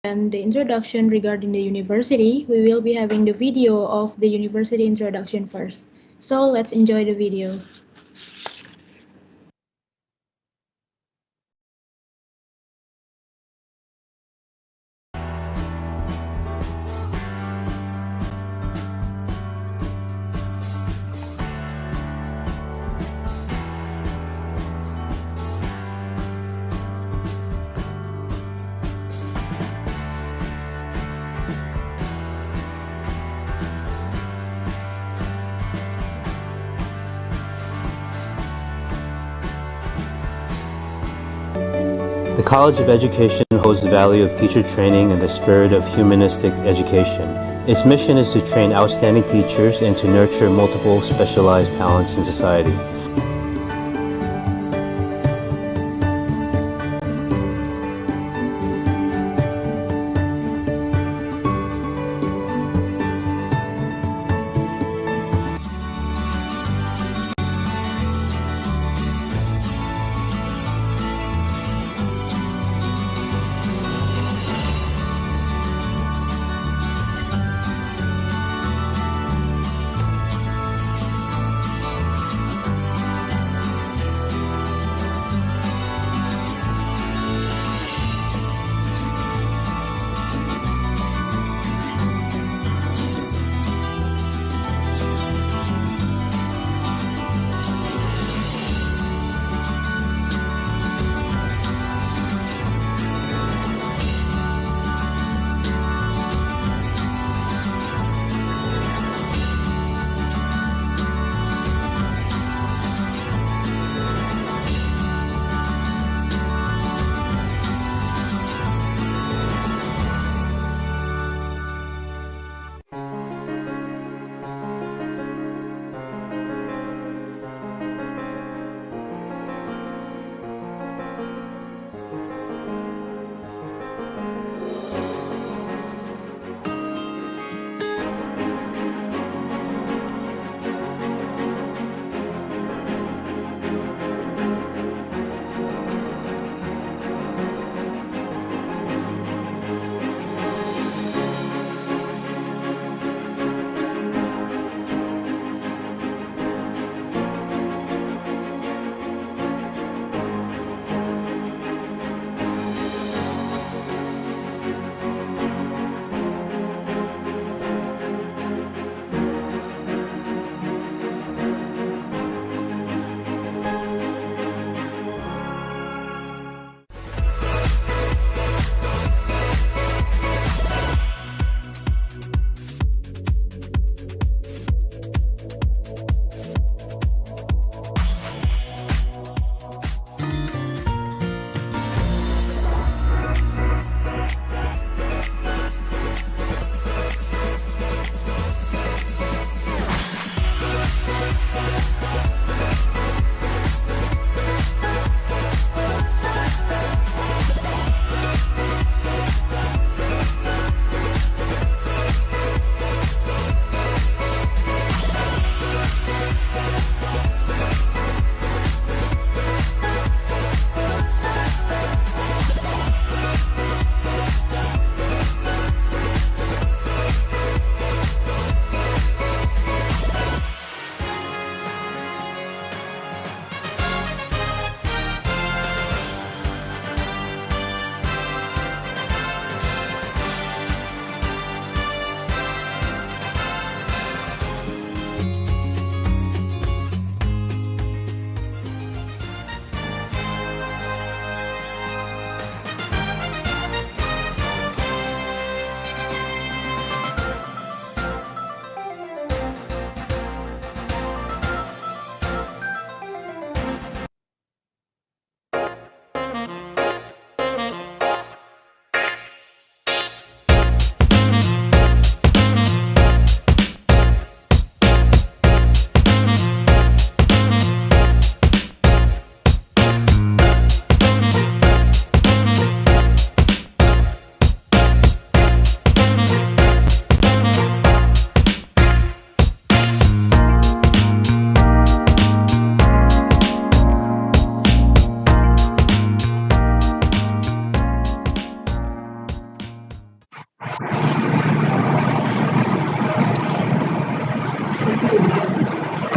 and the introduction regarding the university, we will be having the video of the university introduction first. So let's enjoy the video. The College of Education holds the value of teacher training and the spirit of humanistic education. Its mission is to train outstanding teachers and to nurture multiple specialized talents in society.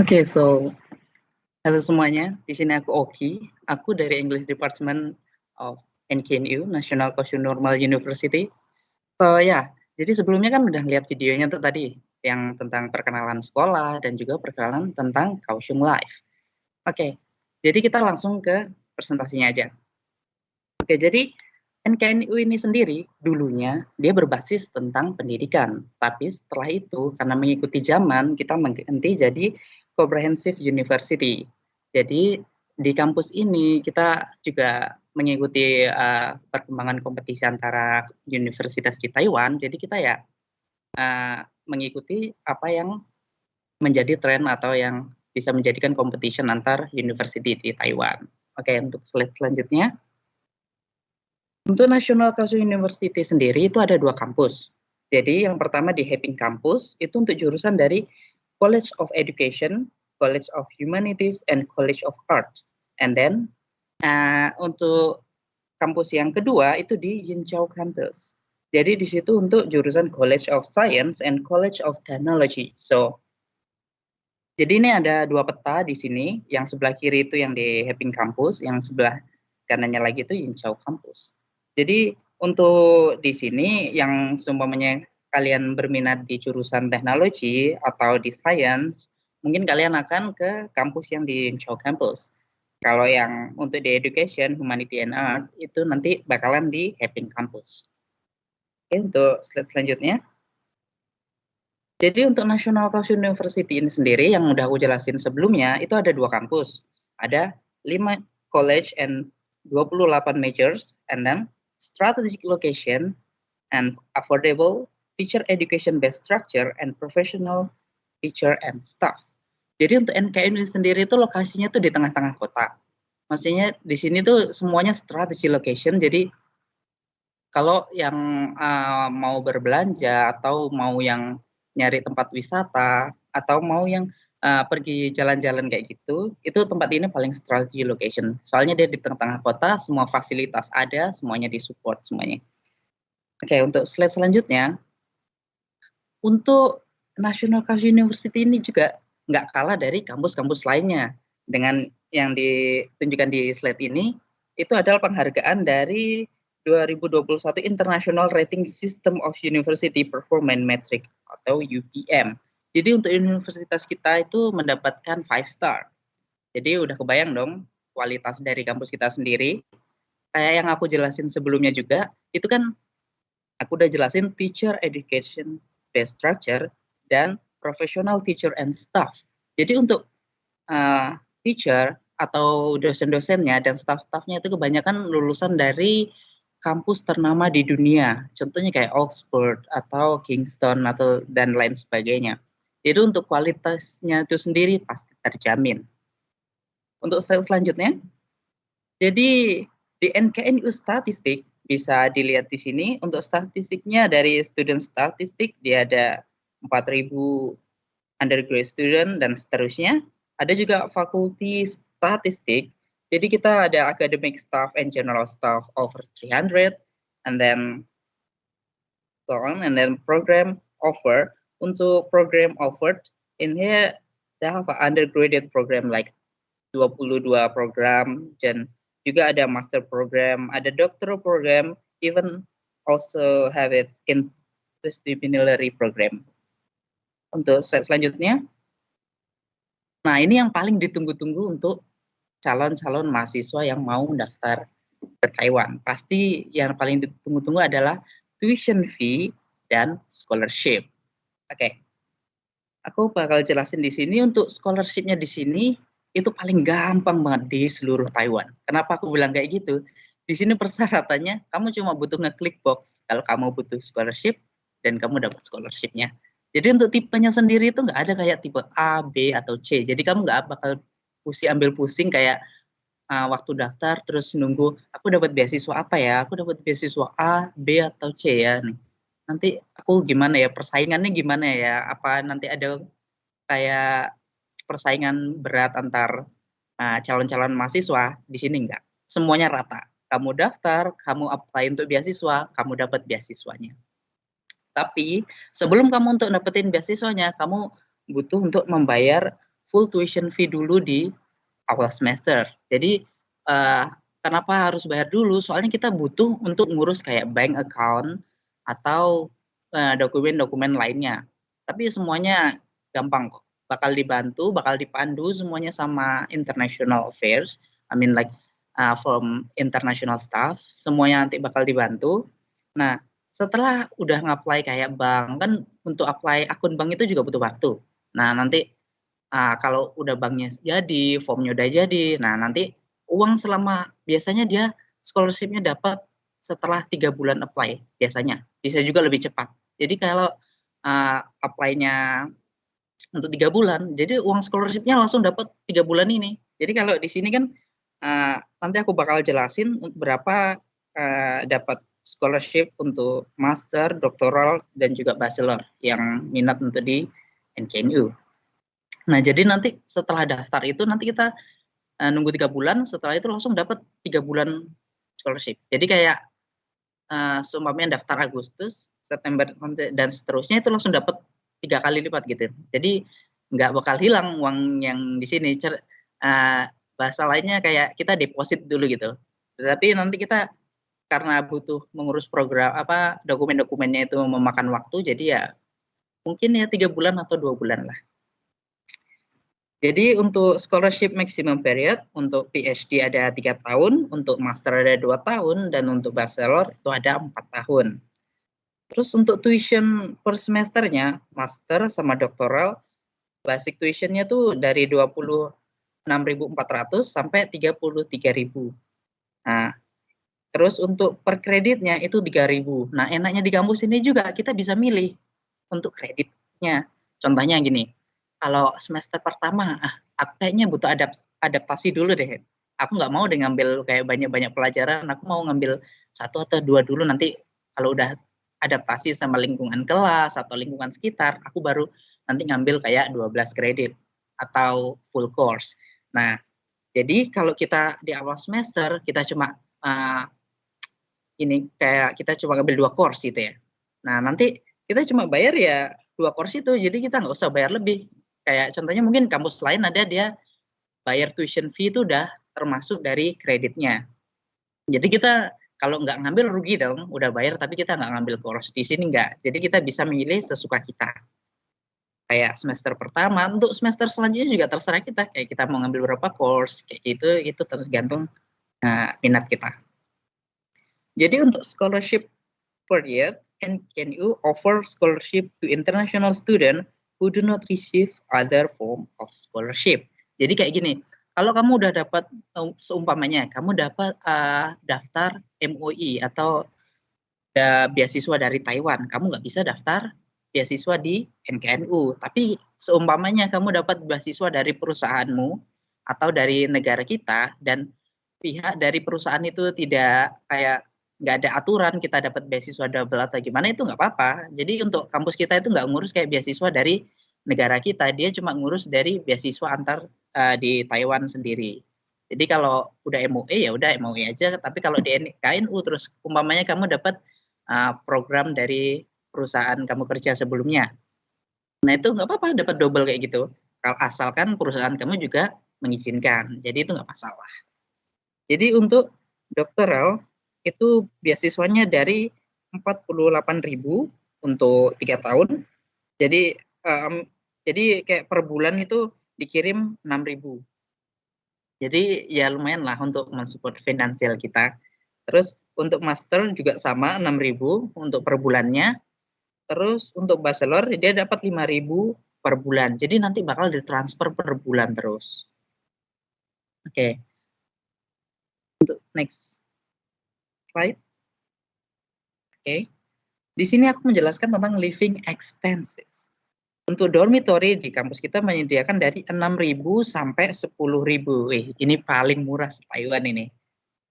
Oke, so halo semuanya. Di sini aku Oki. Aku dari English Department of NKNU, National Kaohsiung Normal University. So ya, jadi sebelumnya kan udah lihat videonya tuh tadi yang tentang perkenalan sekolah dan juga perkenalan tentang Kaohsiung Life. Oke, jadi kita langsung ke presentasinya aja. Oke, jadi NKNU ini sendiri dulunya dia berbasis tentang pendidikan, tapi setelah itu karena mengikuti zaman kita mengganti jadi Comprehensive University. Jadi di kampus ini kita juga mengikuti perkembangan kompetisi antara universitas di Taiwan. Jadi kita ya mengikuti apa yang menjadi tren atau yang bisa menjadikan competition antar university di Taiwan. Oke, untuk slide selanjutnya. Untuk National Kaohsiung University sendiri itu ada 2 kampus. Jadi yang pertama di Heping Campus itu untuk jurusan dari College of Education, College of Humanities, and College of Art. And then untuk kampus yang kedua itu di Yinzhou Campus. Jadi di situ untuk jurusan College of Science and College of Technology. So jadi ini ada 2 peta di sini. Yang sebelah kiri itu yang di Heping Campus, yang sebelah kanannya lagi itu Yinzhou Campus. Jadi untuk di sini yang seumpamanya kalian berminat di jurusan teknologi atau di science, mungkin kalian akan ke kampus yang di Yinzhou Campus. Kalau yang untuk di education, humanity and art itu nanti bakalan di Heping Campus. Oke, untuk slide selanjutnya. Jadi untuk National Kaohsiung University ini sendiri yang udah aku jelasin sebelumnya itu ada 2 kampus. Ada 5 college and 28 majors, and then strategic location and affordable teacher education based structure and professional teacher and staff. Jadi untuk NKNU sendiri itu lokasinya tuh di tengah-tengah kota. Maksudnya di sini tuh semuanya strategic location. Jadi kalau yang mau berbelanja atau mau yang nyari tempat wisata atau mau yang pergi jalan-jalan kayak gitu, itu tempat ini paling strategy location. Soalnya dia di tengah-tengah kota, semua fasilitas ada, semuanya disupport semuanya. Oke, untuk slide selanjutnya, untuk National Kaohsiung University ini juga nggak kalah dari kampus-kampus lainnya. Dengan yang ditunjukkan di slide ini, itu adalah penghargaan dari 2021 International Rating System of University Performance Metric atau UPM. Jadi untuk universitas kita itu mendapatkan 5 star. Jadi udah kebayang dong kualitas dari kampus kita sendiri. Kayak yang aku jelasin sebelumnya juga, itu kan aku udah jelasin teacher education based structure dan professional teacher and staff. Jadi untuk teacher atau dosen-dosennya dan staff-staffnya itu kebanyakan lulusan dari kampus ternama di dunia. Contohnya kayak Oxford atau Kingston atau dan lain sebagainya. Jadi untuk kualitasnya itu sendiri pasti terjamin. Untuk slide selanjutnya, jadi di NKNU statistik bisa dilihat di sini. Untuk statistiknya dari student statistik dia ada 4.000 undergraduate student dan seterusnya. Ada juga faculty statistik. Jadi kita ada academic staff and general staff over 300, and then so on, and then program offer. Untuk program offered, in here they have an undergraduate program like 22 program, dan juga ada master program, ada doctoral program, even also have it in interdisciplinary program. Untuk slide selanjutnya, nah ini yang paling ditunggu-tunggu untuk calon-calon mahasiswa yang mau daftar ke Taiwan. Pasti yang paling ditunggu-tunggu adalah tuition fee dan scholarship. Oke, aku bakal jelasin di sini. Untuk scholarshipnya di sini itu paling gampang banget di seluruh Taiwan. Kenapa aku bilang kayak gitu? Di sini persyaratannya kamu cuma butuh ngeklik box kalau kamu butuh scholarship dan kamu dapat scholarshipnya. Jadi untuk tipenya sendiri itu nggak ada kayak tipe A, B, atau C. Jadi kamu nggak bakal ambil pusing kayak waktu daftar terus nunggu aku dapat beasiswa apa ya? Aku dapat beasiswa A, B, atau C ya nih. Nanti aku gimana ya, persaingannya gimana ya, apa nanti ada kayak persaingan berat antar calon-calon mahasiswa. Di sini enggak, semuanya rata. Kamu daftar, kamu apply untuk beasiswa, kamu dapat beasiswanya. Tapi sebelum kamu untuk dapetin beasiswanya, kamu butuh untuk membayar full tuition fee dulu di awal semester. Jadi kenapa harus bayar dulu? Soalnya kita butuh untuk ngurus kayak bank account atau dokumen-dokumen lainnya. Tapi semuanya gampang kok. Bakal dibantu, bakal dipandu semuanya sama international affairs. I mean like from international staff, semuanya nanti bakal dibantu. Nah, setelah udah ngapply kayak bank, kan untuk apply akun bank itu juga butuh waktu. Nah, nanti kalau udah banknya jadi, formnya udah jadi, nah nanti uang selama biasanya dia scholarship-nya dapat setelah 3 bulan apply biasanya, bisa juga lebih cepat. Jadi kalau apply-nya untuk 3 bulan, jadi uang scholarship-nya langsung dapat 3 bulan ini. Jadi kalau di sini kan nanti aku bakal jelasin berapa dapat scholarship untuk master, doktoral, dan juga bachelor yang minat untuk di NKNU. Nah, jadi nanti setelah daftar itu nanti kita nunggu 3 bulan, setelah itu langsung dapat 3 bulan scholarship. Jadi kayak seumpamanya daftar Agustus, September dan seterusnya itu langsung dapat 3 kali lipat gitu. Jadi nggak bakal hilang uang yang di sini. Bahasa lainnya kayak kita deposit dulu gitu. Tetapi nanti kita karena butuh mengurus program dokumen-dokumennya itu memakan waktu, jadi ya mungkin ya 3 bulan atau 2 bulan lah. Jadi untuk scholarship maximum period, untuk PhD ada 3 tahun, untuk master ada 2 tahun, dan untuk bachelor itu ada 4 tahun. Terus untuk tuition per semesternya, master sama doktoral, basic tuitionnya tuh dari 26.400 sampai 33.000. Nah, terus untuk per kreditnya itu 3.000. Nah, enaknya di kampus ini juga kita bisa milih untuk kreditnya. Contohnya gini, kalau semester pertama, aku kayaknya butuh adaptasi dulu deh. Aku nggak mau deh ngambil kayak banyak-banyak pelajaran, aku mau ngambil 1 atau 2 dulu, nanti kalau udah adaptasi sama lingkungan kelas atau lingkungan sekitar, aku baru nanti ngambil kayak 12 kredit atau full course. Nah, jadi kalau kita di awal semester, kita cuma kita cuma ngambil 2 course gitu ya. Nah, nanti kita cuma bayar ya 2 course itu, jadi kita nggak usah bayar lebih. Kayak contohnya mungkin kampus lain ada dia bayar tuition fee itu udah termasuk dari kreditnya. Jadi kita kalau nggak ngambil rugi dong, udah bayar tapi kita nggak ngambil course. Di sini nggak. Jadi kita bisa milih sesuka kita. Kayak semester pertama, untuk semester selanjutnya juga terserah kita. Kayak kita mau ngambil berapa course, kayak gitu, itu tergantung minat kita. Jadi untuk scholarship period, NKNU offer scholarship to international student who do not receive other form of scholarship. Jadi kayak gini, kalau kamu udah dapat, seumpamanya kamu dapat daftar MOI atau beasiswa dari Taiwan, kamu nggak bisa daftar beasiswa di NKNU. Tapi seumpamanya kamu dapat beasiswa dari perusahaanmu atau dari negara kita, dan pihak dari perusahaan itu tidak kayak nggak ada aturan kita dapat beasiswa double atau gimana, itu nggak apa-apa. Jadi untuk kampus kita itu nggak ngurus kayak beasiswa dari negara kita, dia cuma ngurus dari beasiswa antar di Taiwan sendiri. Jadi kalau udah MOE ya udah MOE aja, tapi kalau di KNU terus umpamanya kamu dapat program dari perusahaan kamu kerja sebelumnya, nah itu nggak apa-apa dapat double kayak gitu, asalkan perusahaan kamu juga mengizinkan, jadi itu nggak masalah. Jadi untuk doktoral itu beasiswanya dari 48.000 untuk 3 tahun. Jadi kayak per bulan itu dikirim 6.000. Jadi ya lumayan lah untuk mensupport finansial kita. Terus untuk master juga sama 6.000 untuk per bulannya. Terus untuk bachelor dia dapat 5.000 per bulan. Jadi nanti bakal ditransfer per bulan terus. Oke. Untuk next slide. Oke. Di sini aku menjelaskan tentang living expenses. Untuk dormitory di kampus kita menyediakan dari 6.000 sampai 10.000. Ini paling murah se-Taiwan ini.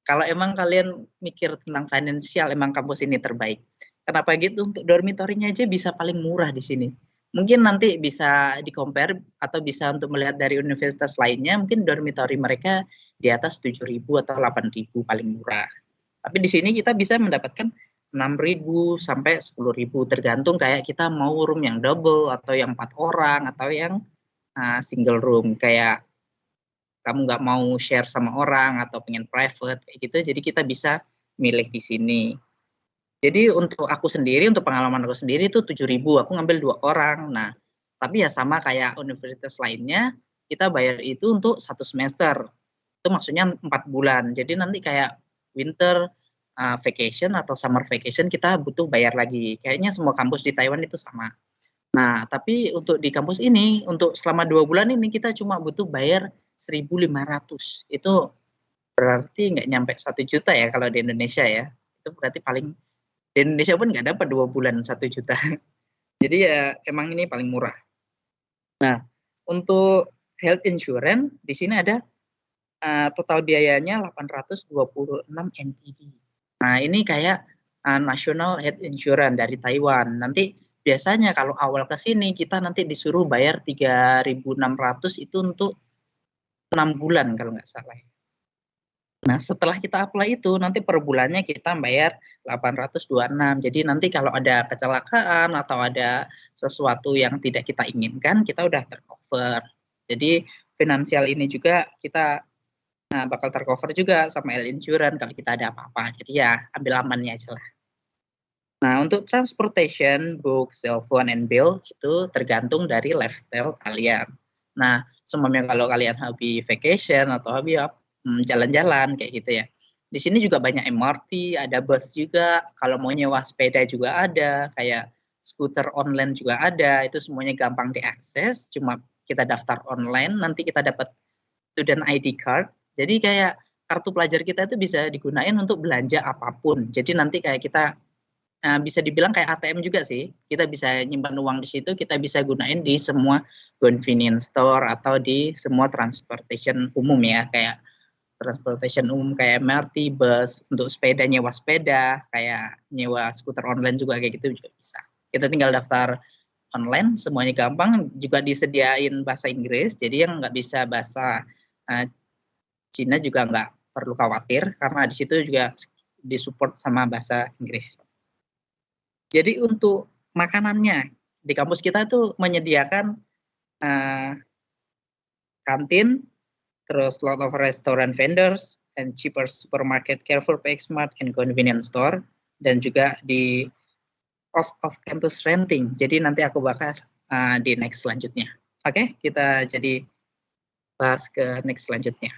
Kalau emang kalian mikir tentang finansial, emang kampus ini terbaik. Kenapa gitu? Untuk dormitory-nya aja bisa paling murah di sini. Mungkin nanti bisa di-compare atau bisa untuk melihat dari universitas lainnya, mungkin dormitory mereka di atas 7.000 atau 8.000 paling murah. Tapi di sini kita bisa mendapatkan 6.000 sampai 10.000, tergantung kayak kita mau room yang double atau yang 4 orang atau yang single room, kayak kamu nggak mau share sama orang atau pengen private kayak gitu, jadi kita bisa milih di sini. Jadi untuk aku sendiri, untuk pengalaman aku sendiri itu 7.000, aku ngambil 2 orang. Nah, tapi ya sama kayak universitas lainnya, kita bayar itu untuk 1 semester. Itu maksudnya 4 bulan. Jadi nanti kayak winter vacation atau summer vacation kita butuh bayar lagi. Kayaknya semua kampus di Taiwan itu sama. Nah, tapi untuk di kampus ini, untuk selama 2 bulan ini kita cuma butuh bayar 1.500. Itu berarti nggak nyampe 1 juta ya kalau di Indonesia ya. Itu berarti paling di Indonesia pun nggak dapat 2 bulan 1 juta. Jadi ya emang ini paling murah. Nah, untuk health insurance di sini ada total biayanya 826 NTD. Nah, ini kayak national health insurance dari Taiwan. Nanti biasanya kalau awal ke sini kita nanti disuruh bayar 3.600 itu untuk 6 bulan kalau nggak salah. Nah, setelah kita apply itu nanti per bulannya kita bayar 826. Jadi nanti kalau ada kecelakaan atau ada sesuatu yang tidak kita inginkan, kita udah tercover. Jadi finansial ini juga kita bakal tercover juga sama health insurance kalau kita ada apa-apa. Jadi ya ambil amannya aja lah. Nah, untuk transportation, book, cell phone, and bill itu tergantung dari lifestyle kalian. Nah, semuanya kalau kalian hobi vacation atau hobi jalan-jalan kayak gitu ya. Di sini juga banyak MRT, ada bus juga. Kalau mau nyewa sepeda juga ada, kayak skuter online juga ada. Itu semuanya gampang diakses. Cuma kita daftar online, nanti kita dapat student ID card. Jadi kayak kartu pelajar kita itu bisa digunain untuk belanja apapun. Jadi nanti kayak kita bisa dibilang kayak ATM juga sih. Kita bisa nyimpan uang di situ, kita bisa gunain di semua convenience store atau di semua transportation umum ya, kayak transportation umum kayak MRT, bus, untuk sepeda, nyewa sepeda, kayak nyewa skuter online juga kayak gitu juga bisa. Kita tinggal daftar online, semuanya gampang, juga disediain bahasa Inggris, jadi yang nggak bisa bahasa Cina juga nggak perlu khawatir, karena di situ juga disupport sama bahasa Inggris. Jadi untuk makanannya, di kampus kita itu menyediakan kantin, terus lot of restaurant vendors, and cheaper supermarket, Carrefour, PXmart, and convenience store, dan juga di off-campus renting. Jadi nanti aku bahas di next selanjutnya. Oke, kita jadi bahas ke next selanjutnya.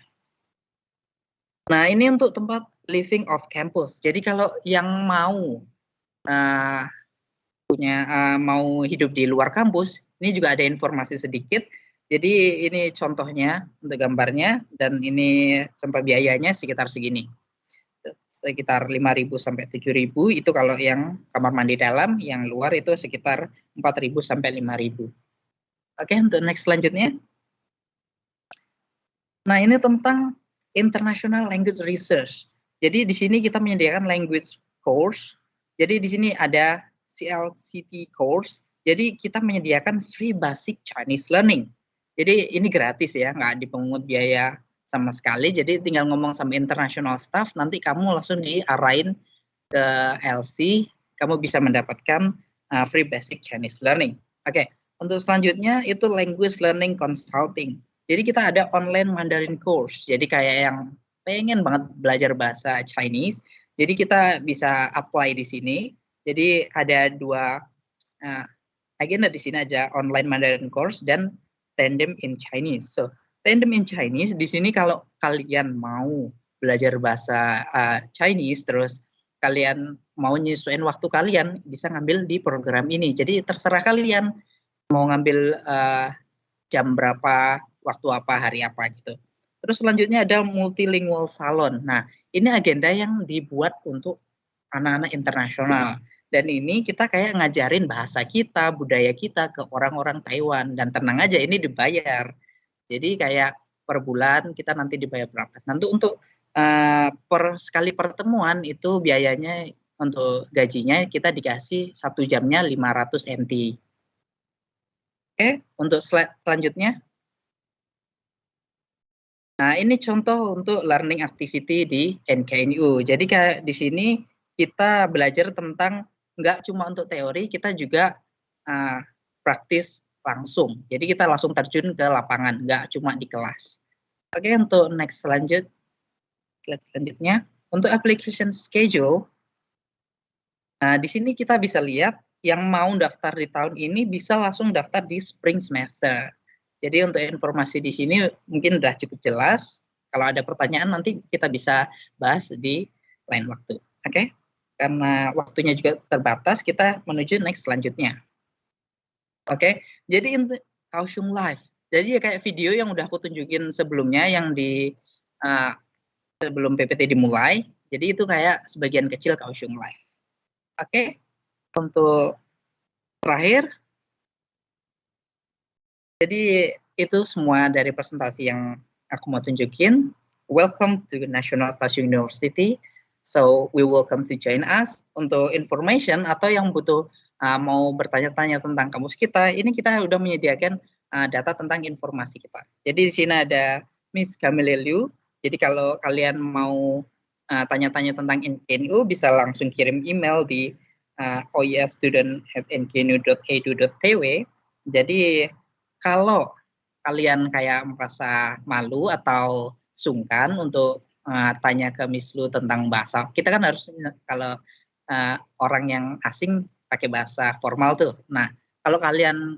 Nah, ini untuk tempat living off campus. Jadi kalau yang mau mau hidup di luar kampus, ini juga ada informasi sedikit. Jadi ini contohnya untuk gambarnya, dan ini contoh biayanya sekitar segini. Sekitar 5.000 sampai 7.000 itu kalau yang kamar mandi dalam, yang luar itu sekitar 4.000 sampai 5.000. Oke, untuk next selanjutnya. Nah, ini tentang International Language Research. Jadi di sini kita menyediakan language course. Jadi di sini ada CLCT course. Jadi kita menyediakan free basic Chinese learning. Jadi ini gratis ya, nggak dipungut biaya sama sekali. Jadi tinggal ngomong sama international staff, nanti kamu langsung diarahin ke LC, kamu bisa mendapatkan free basic Chinese learning. Oke, untuk selanjutnya itu language learning consulting. Jadi kita ada online Mandarin course. Jadi kayak yang pengen banget belajar bahasa Chinese, jadi kita bisa apply di sini. Jadi ada dua agenda di sini aja, online Mandarin course dan Tandem in Chinese. So, Tandem in Chinese di sini kalau kalian mau belajar bahasa Chinese, terus kalian mau nyesuaiin waktu kalian, bisa ngambil di program ini. Jadi terserah kalian mau ngambil jam berapa, waktu apa, hari apa gitu. Terus selanjutnya ada multilingual salon. Nah, ini agenda yang dibuat untuk anak-anak internasional. Dan ini kita kayak ngajarin bahasa kita, budaya kita ke orang-orang Taiwan. Dan tenang aja, ini dibayar. Jadi kayak per bulan kita nanti dibayar berapa. Nanti untuk per sekali pertemuan itu biayanya untuk gajinya kita dikasih 1 jamnya 500 NT. Oke, untuk slide selanjutnya. Nah, ini contoh untuk learning activity di NKNU. Jadi kayak di sini kita belajar tentang nggak cuma untuk teori, kita juga praktis langsung. Jadi kita langsung terjun ke lapangan, nggak cuma di kelas. Oke, untuk next slide selanjutnya, untuk application schedule, di sini kita bisa lihat yang mau daftar di tahun ini bisa langsung daftar di spring semester. Jadi untuk informasi di sini mungkin udah cukup jelas. Kalau ada pertanyaan nanti kita bisa bahas di lain waktu. Oke? Karena waktunya juga terbatas, kita menuju next selanjutnya. Oke, jadi untuk Kaohsiung Live. Jadi ya kayak video yang udah aku tunjukin sebelumnya yang di sebelum PPT dimulai. Jadi itu kayak sebagian kecil Kaohsiung Live. Oke, untuk terakhir. Jadi itu semua dari presentasi yang aku mau tunjukin. Welcome to National Kaohsiung University. So we welcome to join us. Untuk information atau yang butuh mau bertanya-tanya tentang kampus kita, ini kita udah menyediakan data tentang informasi kita. Jadi di sini ada Miss Camille Liu. Jadi kalau kalian mau tanya-tanya tentang NKNU bisa langsung kirim email di oesstudent@nknu.edu.tw. Jadi kalau kalian kayak merasa malu atau sungkan untuk tanya ke Miss Lu tentang bahasa, kita kan harus kalau orang yang asing pakai bahasa formal tuh. Nah, kalau kalian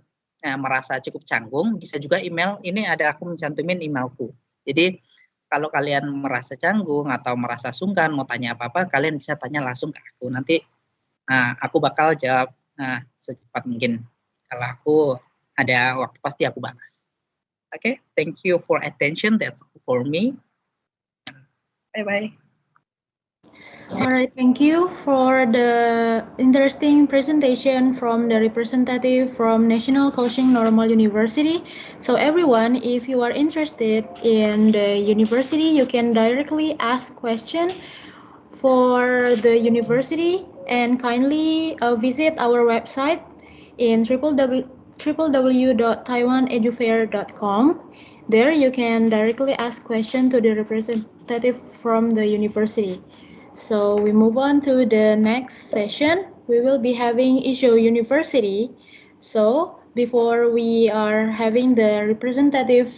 merasa cukup canggung, bisa juga email. Ini ada aku mencantumin emailku. Jadi kalau kalian merasa canggung atau merasa sungkan mau tanya apa-apa, kalian bisa tanya langsung ke aku. Nanti aku bakal jawab secepat mungkin. Kalau aku ada waktu pasti aku balas. Okay, thank you for attention. That's all for me. Bye-bye. All right, thank you for the interesting presentation from the representative from National Kaohsiung Normal University. So everyone, if you are interested in the university, you can directly ask questions for the university and kindly visit our website in www.taiwanedufair.com. There you can directly ask questions to the representative from the university. So we move on to the next session. We will be having Isho University. So before we are having the representative